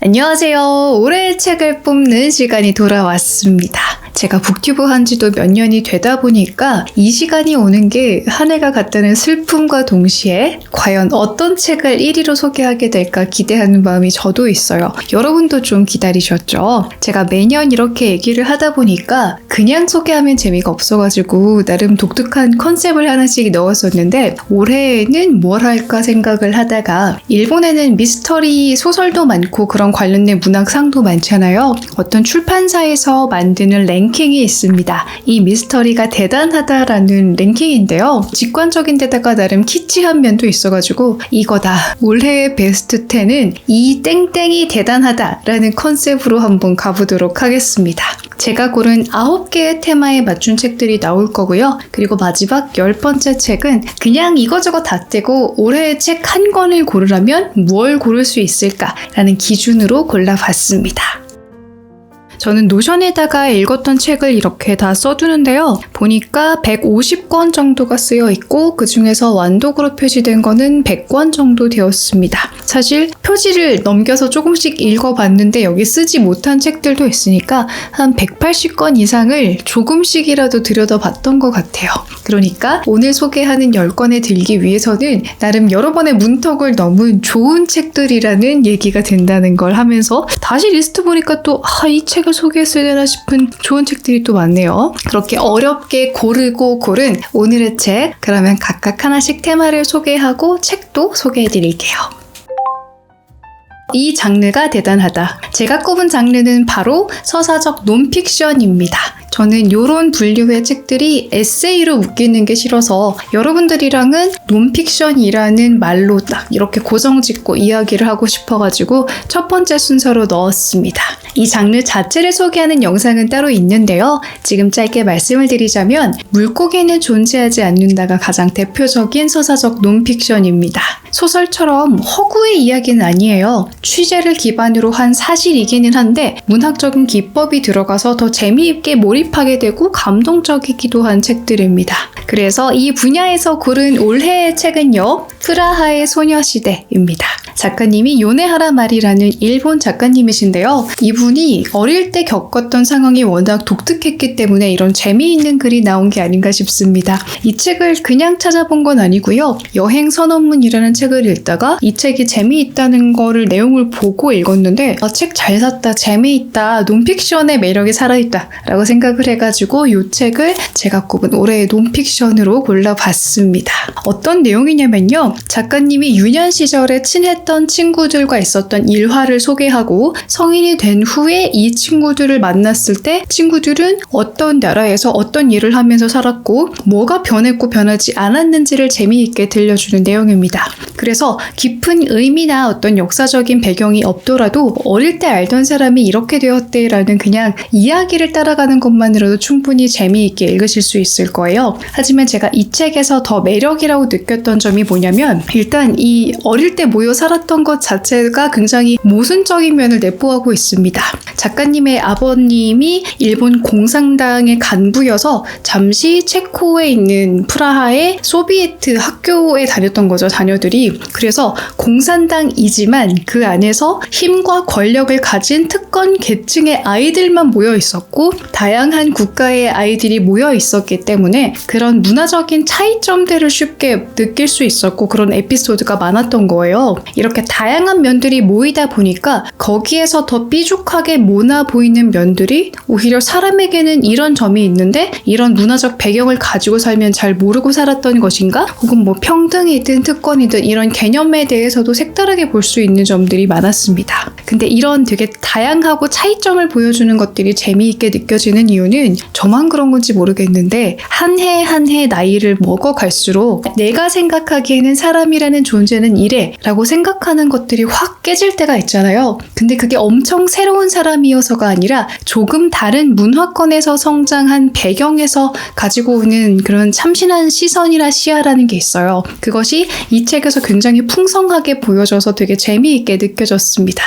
안녕하세요. 올해의 책을 뽑는 시간이 돌아왔습니다. 제가 북튜브 한 지도 몇 년이 되다 보니까 이 시간이 오는 게 한 해가 갔다는 슬픔과 동시에 과연 어떤 책을 1위로 소개하게 될까 기대하는 마음이 저도 있어요. 여러분도 좀 기다리셨죠? 제가 매년 이렇게 얘기를 하다 보니까 그냥 소개하면 재미가 없어가지고 나름 독특한 컨셉을 하나씩 넣었었는데 올해는 뭘 할까 생각을 하다가 일본에는 미스터리 소설도 많고 그런 관련된 문학상도 많잖아요. 어떤 출판사에서 만드는 랭킹이 있습니다. 이 미스터리가 대단하다라는 랭킹인데요. 직관적인 데다가 나름 키치한 면도 있어가지고 이거다. 올해의 베스트 10은 이 땡땡이 대단하다라는 컨셉으로 한번 가보도록 하겠습니다. 제가 고른 9개의 테마에 맞춘 책들이 나올 거고요. 그리고 마지막 10번째 책은 그냥 이거저거 다 떼고 올해의 책 한 권을 고르라면 뭘 고를 수 있을까라는 기준으로 골라봤습니다. 저는 노션에다가 읽었던 책을 이렇게 다 써두는데요. 보니까 150권 정도가 쓰여 있고 그 중에서 완독으로 표시된 거는 100권 정도 되었습니다. 사실 표지를 넘겨서 조금씩 읽어봤는데 여기 쓰지 못한 책들도 있으니까 한 180권 이상을 조금씩이라도 들여다봤던 것 같아요. 그러니까 오늘 소개하는 10권에 들기 위해서는 나름 여러 번의 문턱을 넘은 좋은 책들이라는 얘기가 된다는 걸 하면서 다시 리스트 보니까 또 이 책을 소개했어야 되나 싶은 좋은 책들이 또 많네요. 그렇게 어렵게 고르고 고른 오늘의 책, 그러면 각각 하나씩 테마를 소개하고 책도 소개해드릴게요. 이 장르가 대단하다. 제가 꼽은 장르는 바로 서사적 논픽션입니다. 저는 이런 분류의 책들이 에세이로 묶이는 게 싫어서 여러분들이랑은 논픽션이라는 말로 딱 이렇게 고정짓고 이야기를 하고 싶어가지고 첫 번째 순서로 넣었습니다. 이 장르 자체를 소개하는 영상은 따로 있는데요. 지금 짧게 말씀을 드리자면 물고기는 존재하지 않는다가 가장 대표적인 서사적 논픽션입니다. 소설처럼 허구의 이야기는 아니에요. 취재를 기반으로 한 사실이기는 한데 문학적인 기법이 들어가서 더 재미있게 몰입하게 되고 감동적이기도 한 책들입니다. 그래서 이 분야에서 고른 올해의 책은요. 프라하의 소녀시대입니다. 작가님이 요네하라 마리라는 일본 작가님이신데요. 이분이 어릴 때 겪었던 상황이 워낙 독특했기 때문에 이런 재미있는 글이 나온 게 아닌가 싶습니다. 이 책을 그냥 찾아본 건 아니고요. 여행 선언문이라는 책을 읽다가 이 책이 재미있다는 거를 내용을 보고 읽었는데 책 잘 샀다, 재미있다, 논픽션의 매력이 살아있다 라고 생각을 해가지고 이 책을 제가 꼽은 올해의 논픽션으로 골라봤습니다. 어떤 내용이냐면요. 작가님이 유년 시절에 친했던 친구들과 있었던 일화를 소개하고 성인이 된 후에 이 친구들을 만났을 때 친구들은 어떤 나라에서 어떤 일을 하면서 살았고 뭐가 변했고 변하지 않았는지를 재미있게 들려주는 내용입니다. 그래서 깊은 의미나 어떤 역사적인 배경이 없더라도 어릴 때 알던 사람이 이렇게 되었대라는 그냥 이야기를 따라가는 것만으로도 충분히 재미있게 읽으실 수 있을 거예요. 하지만 제가 이 책에서 더 매력이라고 느꼈던 점이 뭐냐면 일단 이 어릴 때 모여 살았던 것 자체가 굉장히 모순적인 면을 내포하고 있습니다. 작가님의 아버님이 일본 공산당의 간부여서 잠시 체코에 있는 프라하의 소비에트 학교에 다녔던 거죠, 자녀들이. 그래서 공산당이지만 그 안에서 힘과 권력을 가진 특권 계층의 아이들만 모여 있었고 다양한 국가의 아이들이 모여 있었기 때문에 그런 문화적인 차이점들을 쉽게 느낄 수 있었고 그런 에피소드가 많았던 거예요. 이렇게 다양한 면들이 모이다 보니까 거기에서 더 삐죽하게 모나 보이는 면들이 오히려 사람에게는 이런 점이 있는데 이런 문화적 배경을 가지고 살면 잘 모르고 살았던 것인가? 혹은 뭐 평등이든 특권이든 이런 개념에 대해서도 색다르게 볼 수 있는 점들이 많았습니다. 근데 이런 되게 다양하고 차이점을 보여주는 것들이 재미있게 느껴지는 이유는 저만 그런 건지 모르겠는데 한 해 한 해 나이를 먹어갈수록 내가 생각하기에는 사람이라는 존재는 이래 라고 생각하는 것들이 확 깨질 때가 있잖아요. 근데 그게 엄청 새로운 사람이어서가 아니라 조금 다른 문화권에서 성장한 배경에서 가지고 오는 그런 참신한 시선이나 시야라는 게 있어요. 그것이 이 책에서 굉장히 풍성하게 보여져서 되게 재미있게 느껴졌습니다.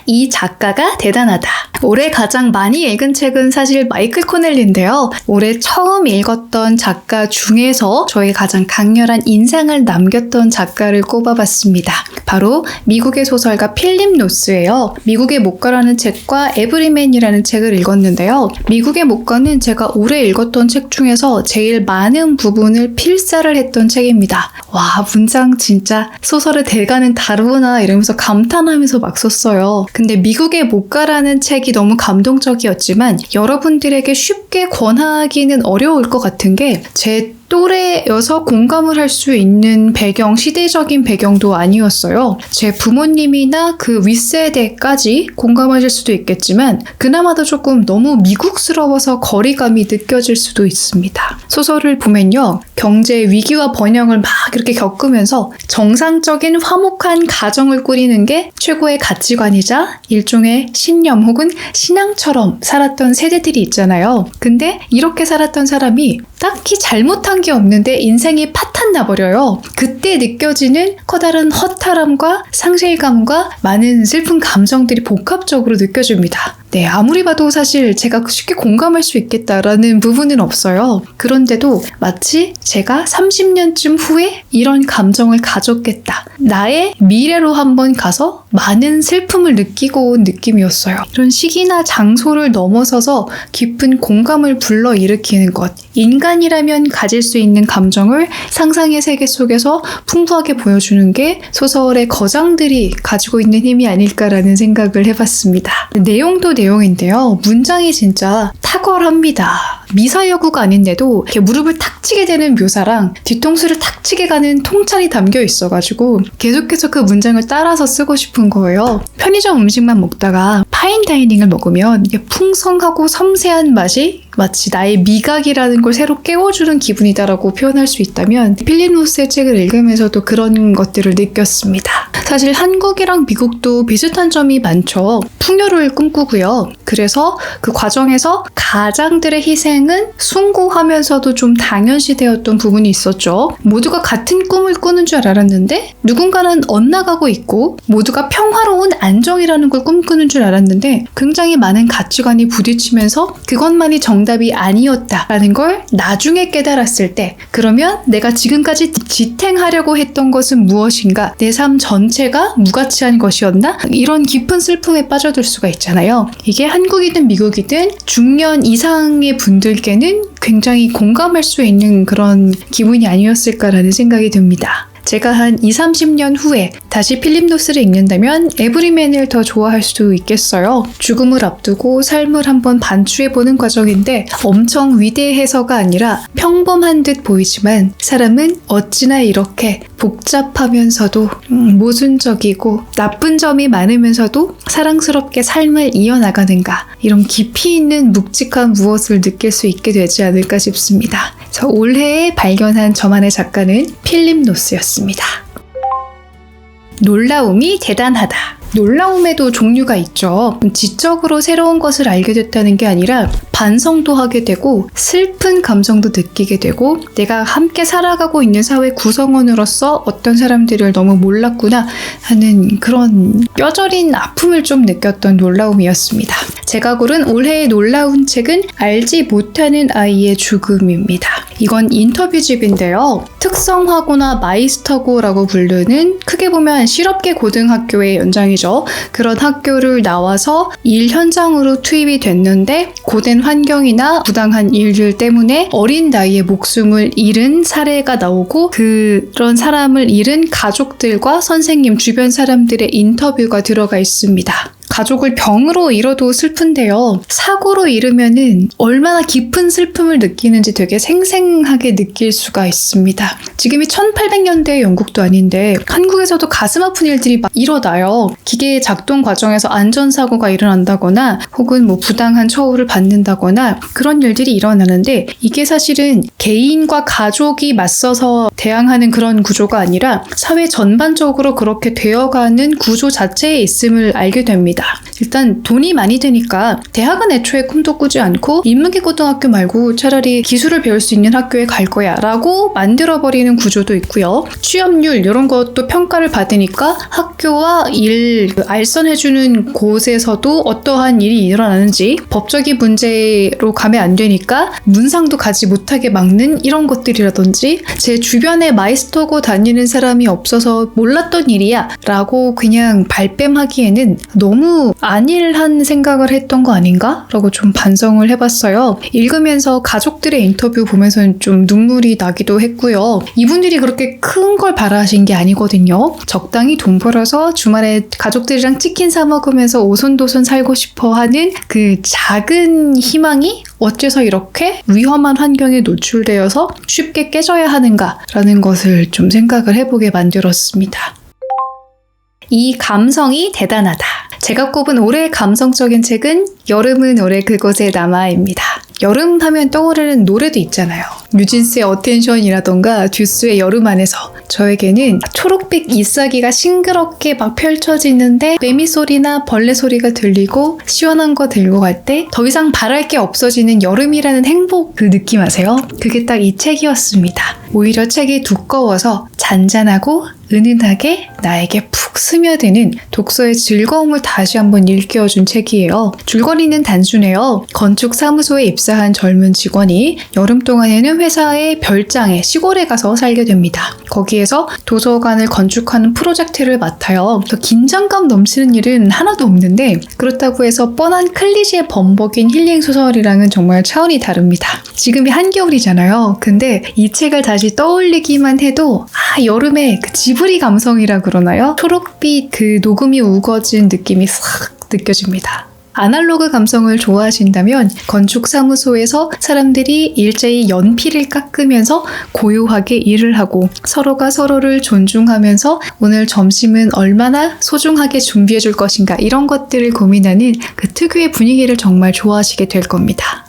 이 작가가 대단하다. 올해 가장 많이 읽은 책은 사실 마이클 코넬리인데요. 올해 처음 읽었던 작가 중에서 저의 가장 강렬한 인상을 남겼던 작가를 꼽아봤습니다. 바로 미국의 소설가 필립 노스예요. 미국의 목가라는 책과 에브리맨이라는 책을 읽었는데요. 미국의 목가는 제가 올해 읽었던 책 중에서 제일 많은 부분을 필사를 했던 책입니다. 와, 문장 진짜 소설의 대가는 다르구나 이러면서 감탄하면서 막 썼어요. 근데 미국의 목가라는 책이 너무 감동적이었지만 여러분들에게 쉽게 권하기는 어려울 것 같은 게 제 또래여서 공감을 할 수 있는 배경, 시대적인 배경도 아니었어요. 제 부모님이나 그 윗세대까지 공감하실 수도 있겠지만 그나마도 조금 너무 미국스러워서 거리감이 느껴질 수도 있습니다. 소설을 보면요. 경제 위기와 번영을 막 이렇게 겪으면서 정상적인 화목한 가정을 꾸리는 게 최고의 가치관이자 일종의 신념 혹은 신앙처럼 살았던 세대들이 있잖아요. 근데 이렇게 살았던 사람이 딱히 잘못한 게 없는데 인생이 파탄 나버려요. 그때 느껴지는 커다란 허탈함과 상실감과 많은 슬픈 감정들이 복합적으로 느껴집니다. 네, 아무리 봐도 사실 제가 쉽게 공감할 수 있겠다라는 부분은 없어요. 그런데도 마치 제가 30년쯤 후에 이런 감정을 가졌겠다. 나의 미래로 한번 가서 많은 슬픔을 느끼고 온 느낌이었어요. 이런 시기나 장소를 넘어서서 깊은 공감을 불러일으키는 것. 인간이라면 가질 수 있는 감정을 상상의 세계 속에서 풍부하게 보여주는 게 소설의 거장들이 가지고 있는 힘이 아닐까라는 생각을 해봤습니다. 내용도 내용인데요. 문장이 진짜 탁월합니다. 미사여구가 아닌데도 이렇게 무릎을 탁 치게 되는 묘사랑 뒤통수를 탁 치게 가는 통찰이 담겨 있어가지고 계속해서 그 문장을 따라서 쓰고 싶은 거예요. 편의점 음식만 먹다가 파인다이닝을 먹으면 이게 풍성하고 섬세한 맛이 마치 나의 미각이라는 걸 새로 깨워주는 기분이다라고 표현할 수 있다면 필립 노스의 책을 읽으면서도 그런 것들을 느꼈습니다. 사실 한국이랑 미국도 비슷한 점이 많죠. 풍요를 꿈꾸고요. 그래서 그 과정에서 가장들의 희생은 숭고하면서도 좀 당연시되었던 부분이 있었죠. 모두가 같은 꿈을 꾸는 줄 알았는데 누군가는 엇나가고 있고 모두가 평화로운 안정이라는 걸 꿈꾸는 줄 알았는데 굉장히 많은 가치관이 부딪히면서 그것만이 정답이 아니었다라는 걸 나중에 깨달았을 때 그러면 내가 지금까지 지탱하려고 했던 것은 무엇인가? 내 삶 전체가 무가치한 것이었나? 이런 깊은 슬픔에 빠져들 수가 있잖아요. 이게 한국이든 미국이든 중년 이상의 분들께는 굉장히 공감할 수 있는 그런 기분이 아니었을까라는 생각이 듭니다. 제가 한 20-30년 후에 다시 필립 노스를 읽는다면 에브리맨을 더 좋아할 수도 있겠어요. 죽음을 앞두고 삶을 한번 반추해보는 과정인데 엄청 위대해서가 아니라 평범한 듯 보이지만 사람은 어찌나 이렇게 복잡하면서도 모순적이고 나쁜 점이 많으면서도 사랑스럽게 삶을 이어나가는가 이런 깊이 있는 묵직한 무엇을 느낄 수 있게 되지 않을까 싶습니다. 저 올해에 발견한 저만의 작가는 필립 노스였습니다. 놀라움이 대단하다. 놀라움에도 종류가 있죠. 지적으로 새로운 것을 알게 됐다는 게 아니라 반성도 하게 되고 슬픈 감정도 느끼게 되고 내가 함께 살아가고 있는 사회 구성원으로서 어떤 사람들을 너무 몰랐구나 하는 그런 뼈저린 아픔을 좀 느꼈던 놀라움이었습니다. 제가 고른 올해의 놀라운 책은 알지 못하는 아이의 죽음입니다. 이건 인터뷰집인데요. 특성화고나 마이스터고라고 부르는 크게 보면 실업계 고등학교의 연장이죠. 그런 학교를 나와서 일 현장으로 투입이 됐는데 고된 환경이나 부당한 일들 때문에 어린 나이에 목숨을 잃은 사례가 나오고 그런 사람을 잃은 가족들과 선생님, 주변 사람들의 인터뷰가 들어가 있습니다. 가족을 병으로 잃어도 슬픈데요. 사고로 잃으면은 얼마나 깊은 슬픔을 느끼는지 되게 생생하게 느낄 수가 있습니다. 지금이 1800년대의 영국도 아닌데 한국에서도 가슴 아픈 일들이 막 일어나요. 기계 작동 과정에서 안전사고가 일어난다거나 혹은 부당한 처우를 받는다거나 그런 일들이 일어나는데 이게 사실은 개인과 가족이 맞서서 대항하는 그런 구조가 아니라 사회 전반적으로 그렇게 되어가는 구조 자체에 있음을 알게 됩니다. 일단 돈이 많이 드니까 대학은 애초에 꿈도 꾸지 않고 인문계 고등학교 말고 차라리 기술을 배울 수 있는 학교에 갈 거야 라고 만들어버리는 구조도 있고요. 취업률 이런 것도 평가를 받으니까 학교와 일 알선해주는 곳에서도 어떠한 일이 일어나는지 법적인 문제로 가면 안 되니까 문상도 가지 못하게 막는 이런 것들이라든지 제 주변에 마이스터고 다니는 사람이 없어서 몰랐던 일이야 라고 그냥 발뺌하기에는 너무 안일한 생각을 했던 거 아닌가? 라고 좀 반성을 해봤어요. 읽으면서 가족들의 인터뷰 보면서는 좀 눈물이 나기도 했고요. 이분들이 그렇게 큰 걸 바라신 게 아니거든요. 적당히 돈 벌어서 주말에 가족들이랑 치킨 사 먹으면서 오손도손 살고 싶어 하는 그 작은 희망이 어째서 이렇게 위험한 환경에 노출되어서 쉽게 깨져야 하는가라는 것을 좀 생각을 해보게 만들었습니다. 이 감성이 대단하다. 제가 꼽은 올해의 감성적인 책은 여름은 올해 그곳에 남아입니다. 여름 하면 떠오르는 노래도 있잖아요. 뉴진스의 어텐션이라던가 듀스의 여름 안에서 저에게는 초록빛 잎사귀가 싱그럽게 막 펼쳐지는데 매미 소리나 벌레 소리가 들리고 시원한 거 들고 갈 때 더 이상 바랄 게 없어지는 여름이라는 행복 그 느낌 아세요? 그게 딱 이 책이었습니다. 오히려 책이 두꺼워서 잔잔하고 은은하게 나에게 푹 스며드는 독서의 즐거움을 다시 한번 일깨워준 책이에요. 줄거리는 단순해요. 건축사무소에 입사한 젊은 직원이 여름 동안에는 회사의 별장에 시골에 가서 살게 됩니다. 거기에서 도서관을 건축하는 프로젝트를 맡아요. 긴장감 넘치는 일은 하나도 없는데 그렇다고 해서 뻔한 클리셰 범벅인 힐링 소설이랑은 정말 차원이 다릅니다. 지금이 한겨울이잖아요. 근데 이 책을 다시 떠올리기만 해도 여름에 그 지브리 감성이라 그러나요? 초록빛 그 녹음이 우거진 느낌이 싹 느껴집니다. 아날로그 감성을 좋아하신다면 건축사무소에서 사람들이 일제히 연필을 깎으면서 고요하게 일을 하고 서로가 서로를 존중하면서 오늘 점심은 얼마나 소중하게 준비해 줄 것인가 이런 것들을 고민하는 그 특유의 분위기를 정말 좋아하시게 될 겁니다.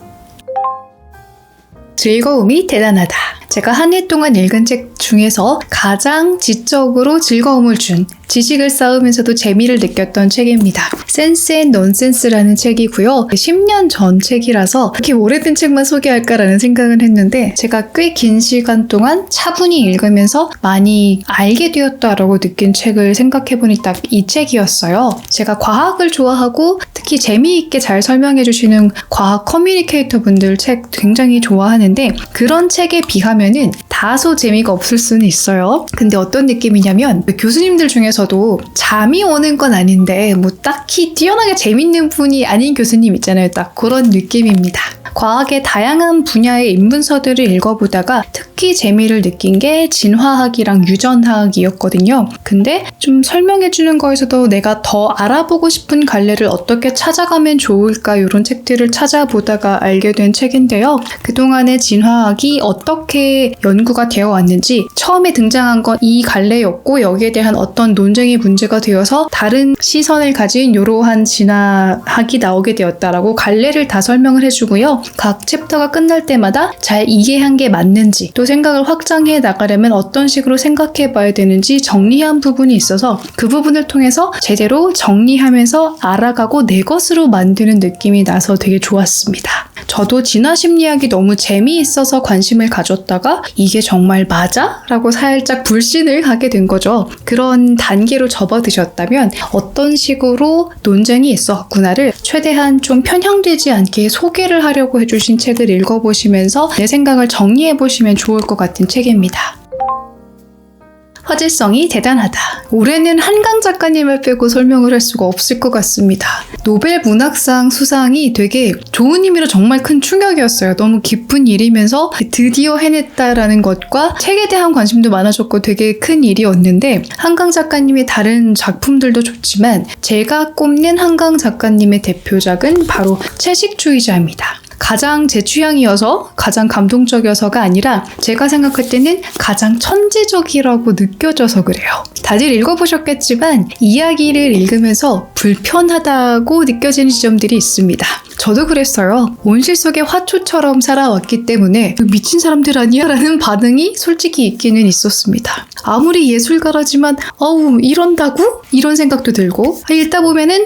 즐거움이 대단하다. 제가 한 해 동안 읽은 책 중에서 가장 지적으로 즐거움을 준 지식을 쌓으면서도 재미를 느꼈던 책입니다. 센스 앤 넌센스라는 책이고요. 10년 전 책이라서 이렇게 오래된 책만 소개할까라는 생각을 했는데 제가 꽤 긴 시간 동안 차분히 읽으면서 많이 알게 되었다라고 느낀 책을 생각해보니 딱 이 책이었어요. 제가 과학을 좋아하고 특히 재미있게 잘 설명해 주시는 과학 커뮤니케이터 분들 책 굉장히 좋아하는데 그런 책에 비하면은 다소 재미가 없을 수는 있어요. 근데 어떤 느낌이냐면 교수님들 중에서도 잠이 오는 건 아닌데 뭐 딱히 뛰어나게 재밌는 분이 아닌 교수님 있잖아요. 딱 그런 느낌입니다. 과학의 다양한 분야의 인문서들을 읽어보다가 특히 재미를 느낀 게 진화학이랑 유전학이었거든요. 근데 좀 설명해주는 거에서도 내가 더 알아보고 싶은 갈래를 어떻게 찾아가면 좋을까 이런 책들을 찾아보다가 알게 된 책인데요. 그동안의 진화학이 어떻게 연구가 되어 왔는지 처음에 등장한 건 이 갈래였고 여기에 대한 어떤 논쟁이 문제가 되어서 다른 시선을 가진 이러한 진화학이 나오게 되었다라고 갈래를 다 설명을 해주고요. 각 챕터가 끝날 때마다 잘 이해한 게 맞는지 또 생각을 확장해 나가려면 어떤 식으로 생각해 봐야 되는지 정리한 부분이 있어서 그 부분을 통해서 제대로 정리하면서 알아가고 내 것으로 만드는 느낌이 나서 되게 좋았습니다. 저도 진화심리학이 너무 재미있어서 관심을 가졌다가 이게 정말 맞아? 라고 살짝 불신을 하게 된 거죠. 그런 단계로 접어드셨다면 어떤 식으로 논쟁이 있었구나를 최대한 좀 편향되지 않게 소개를 하려고 해주신 책을 읽어보시면서 내 생각을 정리해보시면 좋을 것 같은 책입니다. 화제성이 대단하다. 올해는 한강 작가님을 빼고 설명을 할 수가 없을 것 같습니다. 노벨 문학상 수상이 되게 좋은 의미로 정말 큰 충격이었어요. 너무 기쁜 일이면서 드디어 해냈다라는 것과 책에 대한 관심도 많아졌고 되게 큰 일이었는데 한강 작가님의 다른 작품들도 좋지만 제가 꼽는 한강 작가님의 대표작은 바로 채식주의자입니다. 가장 제 취향이어서 가장 감동적이어서가 아니라 제가 생각할 때는 가장 천재적이라고 느껴져서 그래요. 다들 읽어보셨겠지만 이야기를 읽으면서 불편하다고 느껴지는 지점들이 있습니다. 저도 그랬어요. 온실 속의 화초처럼 살아왔기 때문에 미친 사람들 아니야? 라는 반응이 솔직히 있기는 있었습니다. 아무리 예술가라지만 이런다고? 이런 생각도 들고 읽다 보면은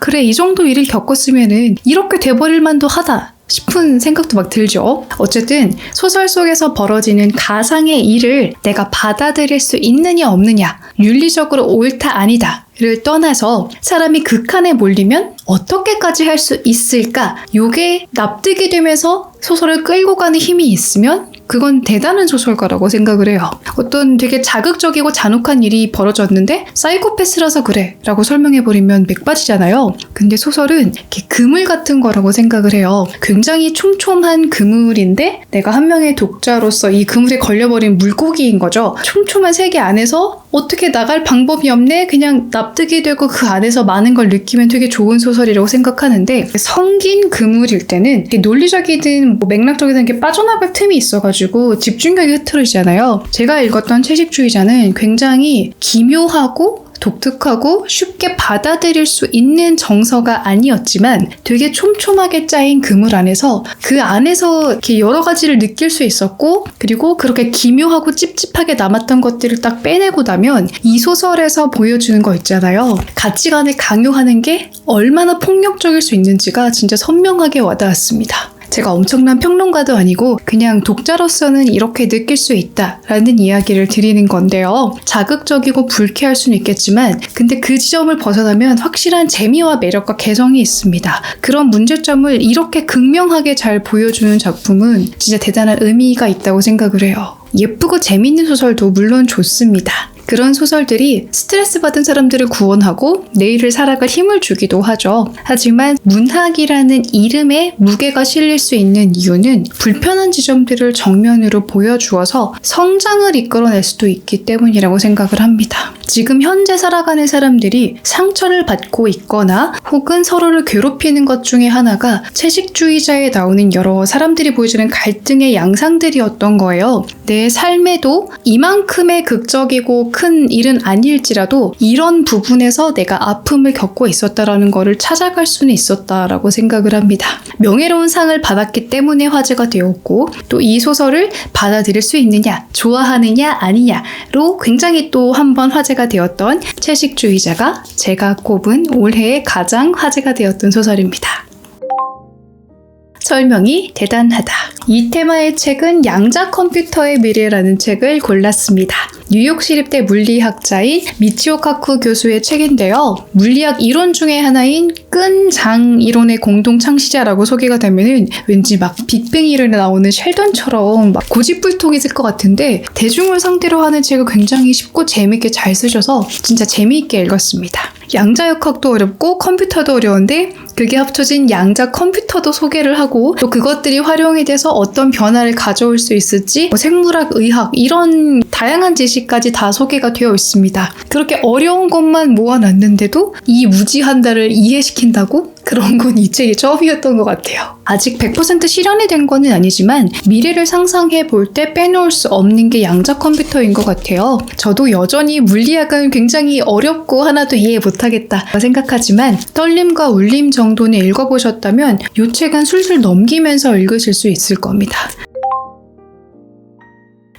그래 이 정도 일을 겪었으면은 이렇게 돼버릴 만도 하다 싶은 생각도 막 들죠. 어쨌든 소설 속에서 벌어지는 가상의 일을 내가 받아들일 수 있느냐 없느냐, 윤리적으로 옳다 아니다 를 떠나서 사람이 극한에 몰리면 어떻게까지 할 수 있을까? 요게 납득이 되면서 소설을 끌고 가는 힘이 있으면 그건 대단한 소설가라고 생각을 해요. 어떤 되게 자극적이고 잔혹한 일이 벌어졌는데 사이코패스라서 그래 라고 설명해버리면 맥빠지잖아요. 근데 소설은 이렇게 그물 같은 거라고 생각을 해요. 굉장히 촘촘한 그물인데 내가 한 명의 독자로서 이 그물에 걸려버린 물고기인 거죠. 촘촘한 세계 안에서 어떻게 나갈 방법이 없네? 그냥 납득이 되고 그 안에서 많은 걸 느끼면 되게 좋은 소설이라고 생각하는데 성긴 그물일 때는 논리적이든 맥락적이든 게 빠져나갈 틈이 있어가지고 집중력이 흐트러지잖아요. 제가 읽었던 채식주의자는 굉장히 기묘하고 독특하고 쉽게 받아들일 수 있는 정서가 아니었지만 되게 촘촘하게 짜인 그물 안에서 그 안에서 이렇게 여러 가지를 느낄 수 있었고 그리고 그렇게 기묘하고 찝찝하게 남았던 것들을 딱 빼내고 나면 이 소설에서 보여주는 거 있잖아요. 가치관을 강요하는 게 얼마나 폭력적일 수 있는지가 진짜 선명하게 와닿았습니다. 제가 엄청난 평론가도 아니고 그냥 독자로서는 이렇게 느낄 수 있다라는 이야기를 드리는 건데요. 자극적이고 불쾌할 수는 있겠지만 근데 그 지점을 벗어나면 확실한 재미와 매력과 개성이 있습니다. 그런 문제점을 이렇게 극명하게 잘 보여주는 작품은 진짜 대단한 의미가 있다고 생각을 해요. 예쁘고 재미있는 소설도 물론 좋습니다. 그런 소설들이 스트레스 받은 사람들을 구원하고 내일을 살아갈 힘을 주기도 하죠. 하지만 문학이라는 이름에 무게가 실릴 수 있는 이유는 불편한 지점들을 정면으로 보여주어서 성장을 이끌어낼 수도 있기 때문이라고 생각을 합니다. 지금 현재 살아가는 사람들이 상처를 받고 있거나 혹은 서로를 괴롭히는 것 중에 하나가 채식주의자에 나오는 여러 사람들이 보여주는 갈등의 양상들이었던 거예요. 내 삶에도 이만큼의 극적이고 큰 일은 아닐지라도 이런 부분에서 내가 아픔을 겪고 있었다라는 거를 찾아갈 수는 있었다라고 생각을 합니다. 명예로운 상을 받았기 때문에 화제가 되었고 또 이 소설을 받아들일 수 있느냐, 좋아하느냐 아니냐로 굉장히 또 한 번 화제가 되었던 채식주의자가 제가 꼽은 올해의 가장 화제가 되었던 소설입니다. 설명이 대단하다. 이 테마의 책은 양자 컴퓨터의 미래라는 책을 골랐습니다. 뉴욕 시립대 물리학자인 미치오 카쿠 교수의 책인데요. 물리학 이론 중에 하나인 끈장 이론의 공동 창시자라고 소개가 되면은 왠지 막 빅뱅 이론에 나오는 셸던처럼 막 고집불통이 있을 것 같은데 대중을 상대로 하는 책을 굉장히 쉽고 재밌게 잘 쓰셔서 진짜 재미있게 읽었습니다. 양자역학도 어렵고 컴퓨터도 어려운데 그게 합쳐진 양자 컴퓨터도 소개를 하고 또 그것들이 활용이 돼서 어떤 변화를 가져올 수 있을지 생물학, 의학 이런 다양한 지식까지 다 소개가 되어 있습니다. 그렇게 어려운 것만 모아놨는데도 이 무지한다를 이해시킨다고? 그런 건 이 책이 처음이었던 것 같아요. 아직 100% 실현이 된 거는 아니지만 미래를 상상해 볼 때 빼놓을 수 없는 게 양자 컴퓨터인 것 같아요. 저도 여전히 물리학은 굉장히 어렵고 하나도 이해 못하겠다 생각하지만 떨림과 울림 정도는 읽어보셨다면 이 책은 술술 넘기면서 읽으실 수 있을 겁니다.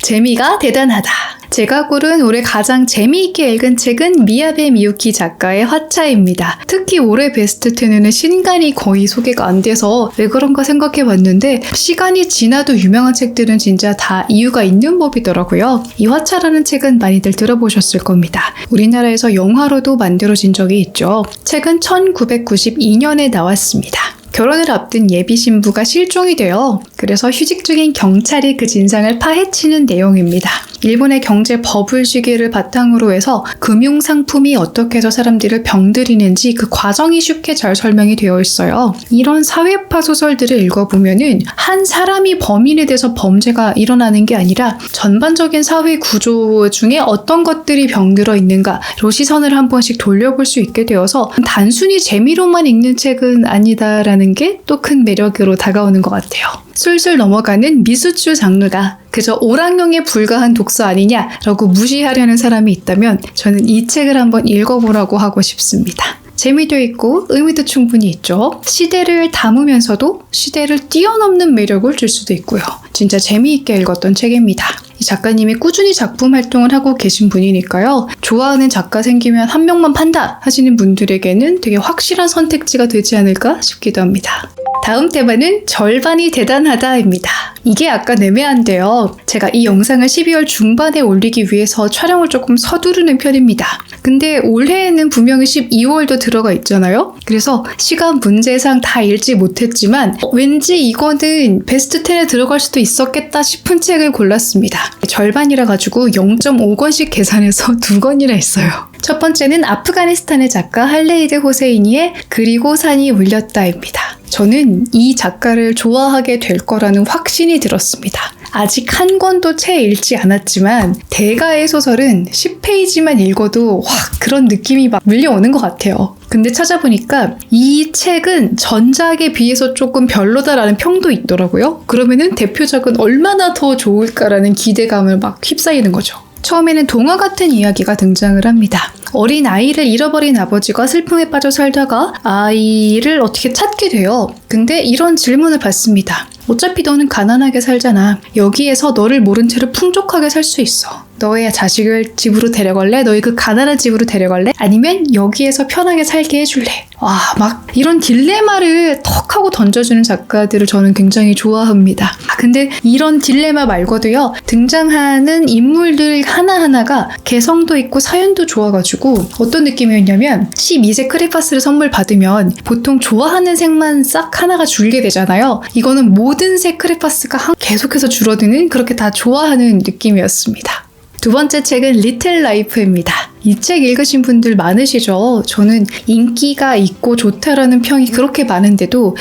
재미가 대단하다. 제가 고른 올해 가장 재미있게 읽은 책은 미야베 미유키 작가의 화차입니다. 특히 올해 베스트 10에는 신간이 거의 소개가 안 돼서 왜 그런가 생각해봤는데 시간이 지나도 유명한 책들은 진짜 다 이유가 있는 법이더라고요. 이 화차라는 책은 많이들 들어보셨을 겁니다. 우리나라에서 영화로도 만들어진 적이 있죠. 책은 1992년에 나왔습니다. 결혼을 앞둔 예비 신부가 실종이 돼요. 그래서 휴직 중인 경찰이 그 진상을 파헤치는 내용입니다. 일본의 경제 버블 시기를 바탕으로 해서 금융상품이 어떻게 해서 사람들을 병들이는지 그 과정이 쉽게 잘 설명이 되어 있어요. 이런 사회파 소설들을 읽어보면은 한 사람이 범인이 돼서 범죄가 일어나는 게 아니라 전반적인 사회 구조 중에 어떤 것들이 병들어 있는가로 시선을 한 번씩 돌려볼 수 있게 되어서 단순히 재미로만 읽는 책은 아니다라는 있다는 게 또 큰 매력으로 다가오는 것 같아요. 술술 넘어가는 미수추 장르가 그저 오락용에 불과한 독서 아니냐라고 무시하려는 사람이 있다면 저는 이 책을 한번 읽어보라고 하고 싶습니다. 재미도 있고 의미도 충분히 있죠. 시대를 담으면서도 시대를 뛰어넘는 매력을 줄 수도 있고요. 진짜 재미있게 읽었던 책입니다. 이 작가님이 꾸준히 작품 활동을 하고 계신 분이니까요. 좋아하는 작가 생기면 한 명만 판다 하시는 분들에게는 되게 확실한 선택지가 되지 않을까 싶기도 합니다. 다음 테마는 절반이 대단하다입니다. 이게 약간 애매한데요. 제가 이 영상을 12월 중반에 올리기 위해서 촬영을 조금 서두르는 편입니다. 근데 올해에는 분명히 12월도 들어가 있잖아요. 그래서 시간 문제상 다 읽지 못했지만 왠지 이거는 베스트 10에 들어갈 수도 있었겠다 싶은 책을 골랐습니다. 절반이라 가지고 0.5권씩 계산해서 2권이나 했어요. 첫 번째는 아프가니스탄의 작가 할레이드 호세이니의 그리고 산이 울렸다입니다. 저는 이 작가를 좋아하게 될 거라는 확신이 들었습니다. 아직 한 권도 채 읽지 않았지만 대가의 소설은 10페이지만 읽어도 확 그런 느낌이 막 밀려오는 것 같아요. 근데 찾아보니까 이 책은 전작에 비해서 조금 별로다라는 평도 있더라고요. 그러면은 대표작은 얼마나 더 좋을까라는 기대감을 막 휩싸이는 거죠. 처음에는 동화 같은 이야기가 등장을 합니다. 어린 아이를 잃어버린 아버지가 슬픔에 빠져 살다가 아이를 어떻게 찾게 돼요. 근데 이런 질문을 받습니다. 어차피 너는 가난하게 살잖아. 여기에서 너를 모른 채로 풍족하게 살 수 있어. 너의 자식을 집으로 데려갈래? 너의 그 가난한 집으로 데려갈래? 아니면 여기에서 편하게 살게 해줄래? 와, 막 이런 딜레마를 턱 하고 던져주는 작가들을 저는 굉장히 좋아합니다. 근데 이런 딜레마 말고도요, 등장하는 인물들 하나하나가 개성도 있고 사연도 좋아가지고 어떤 느낌이었냐면 12세 크레파스를 선물 받으면 보통 좋아하는 색만 싹 하나가 줄게 되잖아요. 이거는 모든 색 크레파스가 계속해서 줄어드는 그렇게 다 좋아하는 느낌이었습니다. 두 번째 책은 리틀 라이프입니다. 이 책 읽으신 분들 많으시죠? 저는 인기가 있고 좋다라는 평이 그렇게 많은데도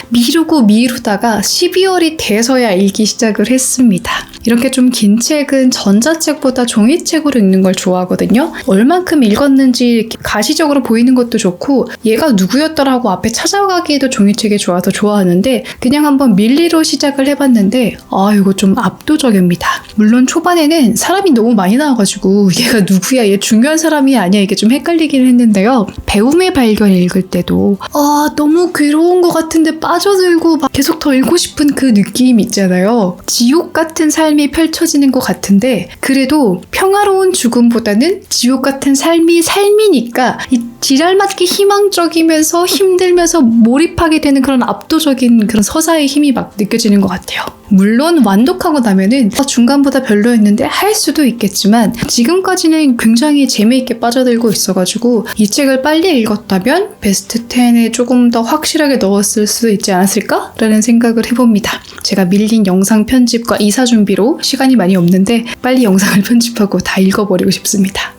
미루다가 12월이 돼서야 읽기 시작을 했습니다. 이렇게 좀 긴 책은 전자책보다 종이책으로 읽는 걸 좋아하거든요. 얼만큼 읽었는지 가시적으로 보이는 것도 좋고 얘가 누구였더라고 앞에 찾아가기에도 종이책이 좋아서 좋아하는데 그냥 한번 밀리로 시작을 해봤는데 이거 좀 압도적입니다. 물론 초반에는 사람이 너무 많이 나와가지고 얘가 누구야? 얘 중요한 사람이 아니야 이게 좀 헷갈리긴 했는데요. 배움의 발견 읽을 때도 너무 괴로운 것 같은데 빠져들고 막 계속 더 읽고 싶은 그 느낌 있잖아요. 지옥 같은 삶이 펼쳐지는 것 같은데 그래도 평화로운 죽음보다는 지옥 같은 삶이 삶이니까 이 지랄맞게 희망적이면서 힘들면서 몰입하게 되는 그런 압도적인 그런 서사의 힘이 막 느껴지는 것 같아요. 물론 완독하고 나면은 중간보다 별로였는데 할 수도 있겠지만 지금까지는 굉장히 재미있게 빠져들고 있어가지고 이 책을 빨리 읽었다면 베스트 10에 조금 더 확실하게 넣었을 수도 있지 않았을까? 라는 생각을 해봅니다. 제가 밀린 영상 편집과 이사 준비로 시간이 많이 없는데 빨리 영상을 편집하고 다 읽어버리고 싶습니다.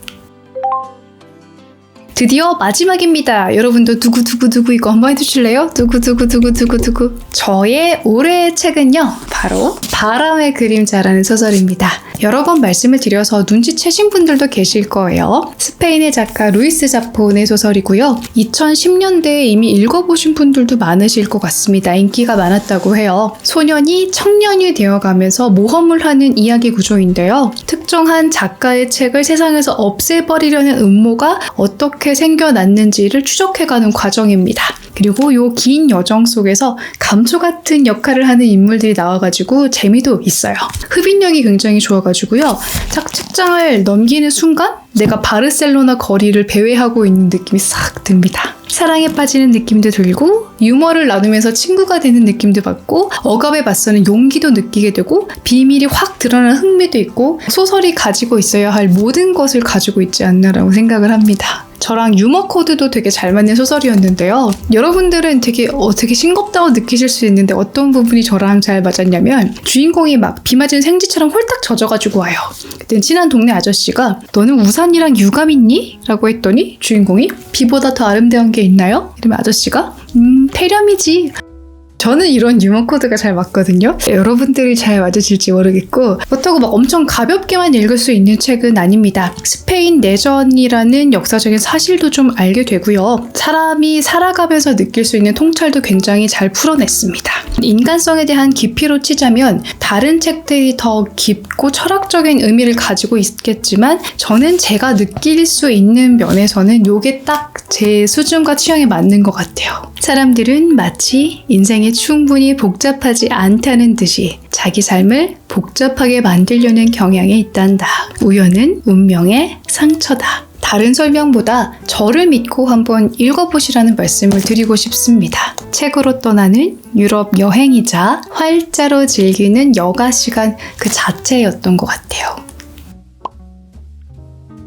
드디어 마지막입니다. 여러분도 두구두구두구 이거 한번 해주실래요? 두구두구두구두구두구. 저의 올해의 책은요, 바로 바람의 그림자라는 소설입니다. 여러 번 말씀을 드려서 눈치채신 분들도 계실 거예요. 스페인의 작가 루이스 자폰의 소설이고요. 2010년대에 이미 읽어보신 분들도 많으실 것 같습니다. 인기가 많았다고 해요. 소년이 청년이 되어가면서 모험을 하는 이야기 구조인데요. 특정한 작가의 책을 세상에서 없애버리려는 음모가 어떻게 생겨났는지를 추적해가는 과정입니다. 그리고 이 긴 여정 속에서 감초 같은 역할을 하는 인물들이 나와가지고 재미도 있어요. 흡인력이 굉장히 좋아가지고요. 책장을 넘기는 순간 내가 바르셀로나 거리를 배회하고 있는 느낌이 싹 듭니다. 사랑에 빠지는 느낌도 들고 유머를 나누면서 친구가 되는 느낌도 받고 억압에 맞서는 용기도 느끼게 되고 비밀이 확 드러나는 흥미도 있고 소설이 가지고 있어야 할 모든 것을 가지고 있지 않나라고 생각을 합니다. 저랑 유머 코드도 되게 잘 맞는 소설이었는데요. 여러분들은 되게 싱겁다고 느끼실 수 있는데 어떤 부분이 저랑 잘 맞았냐면 주인공이 막 비 맞은 생쥐처럼 홀딱 젖어가지고 와요. 그때 친한 동네 아저씨가 너는 우산이랑 유감 있니? 라고 했더니 주인공이 비보다 더 아름다운 게 있나요? 이러면 아저씨가 태렴이지. 저는 이런 유머 코드가 잘 맞거든요. 여러분들이 잘 맞으실지 모르겠고 그렇다고 막 엄청 가볍게만 읽을 수 있는 책은 아닙니다. 스페인 내전이라는 역사적인 사실도 좀 알게 되고요. 사람이 살아가면서 느낄 수 있는 통찰도 굉장히 잘 풀어냈습니다. 인간성에 대한 깊이로 치자면 다른 책들이 더 깊고 철학적인 의미를 가지고 있겠지만 저는 제가 느낄 수 있는 면에서는 이게 딱 제 수준과 취향에 맞는 것 같아요. 사람들은 마치 인생이 충분히 복잡하지 않다는 듯이 자기 삶을 복잡하게 만들려는 경향이 있단다. 우연은 운명의 상처다. 다른 설명보다 저를 믿고 한번 읽어보시라는 말씀을 드리고 싶습니다. 책으로 떠나는 유럽 여행이자 활자로 즐기는 여가 시간 그 자체였던 것 같아요.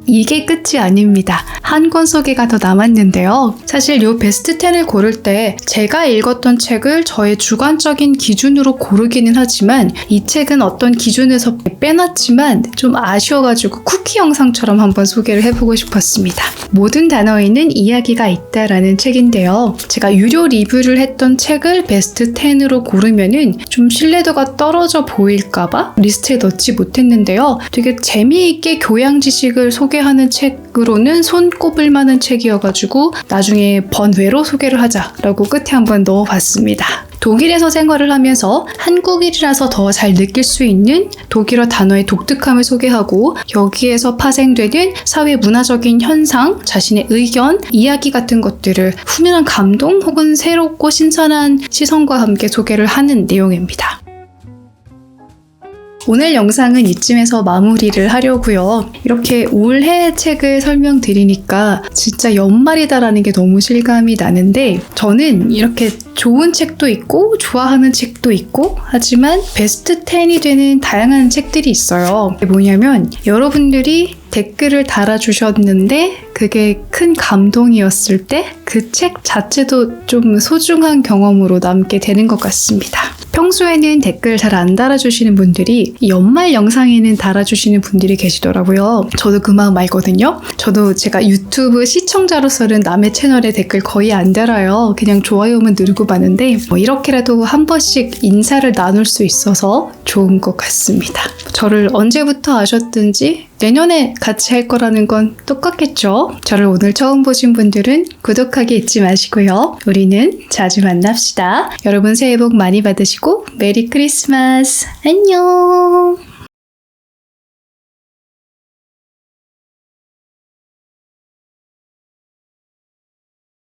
이게 끝이 아닙니다. 한 권 소개가 더 남았는데요. 사실 요 베스트 10을 고를 때 제가 읽었던 책을 저의 주관적인 기준으로 고르기는 하지만 이 책은 어떤 기준에서 빼놨지만 좀 아쉬워가지고 쿠키 영상처럼 한번 소개를 해보고 싶었습니다. 모든 단어에는 이야기가 있다라는 책인데요. 제가 유료 리뷰를 했던 책을 베스트 10으로 고르면은 좀 신뢰도가 떨어져 보일까봐 리스트에 넣지 못했는데요. 되게 재미있게 교양 지식을 소개하는 책으로는 손꼽을 만한 책이어가지고 나중에 번외로 소개를 하자라고 끝에 한번 넣어봤습니다. 독일에서 생활을 하면서 한국인이라서 더 잘 느낄 수 있는 독일어 단어의 독특함을 소개하고 여기에서 파생되는 사회 문화적인 현상, 자신의 의견, 이야기 같은 것들을 훈훈한 감동 혹은 새롭고 신선한 시선과 함께 소개를 하는 내용입니다. 오늘 영상은 이쯤에서 마무리를 하려고요. 이렇게 올해 책을 설명드리니까 진짜 연말이다라는 게 너무 실감이 나는데 저는 이렇게 좋은 책도 있고 좋아하는 책도 있고 하지만 베스트 10이 되는 다양한 책들이 있어요. 뭐냐면 여러분들이 댓글을 달아주셨는데 그게 큰 감동이었을 때 그 책 자체도 좀 소중한 경험으로 남게 되는 것 같습니다. 평소에는 댓글 잘 안 달아주시는 분들이 연말 영상에는 달아주시는 분들이 계시더라고요. 저도 그 마음 알거든요. 저도 제가 유튜브 시청자로서는 남의 채널에 댓글 거의 안 달아요. 그냥 좋아요만 누르고 마는데 이렇게라도 한 번씩 인사를 나눌 수 있어서 좋은 것 같습니다. 저를 언제부터 아셨든지 내년에 같이 할 거라는 건 똑같겠죠? 저를 오늘 처음 보신 분들은 구독하기 잊지 마시고요. 우리는 자주 만납시다. 여러분 새해 복 많이 받으시고 메리 크리스마스! 안녕!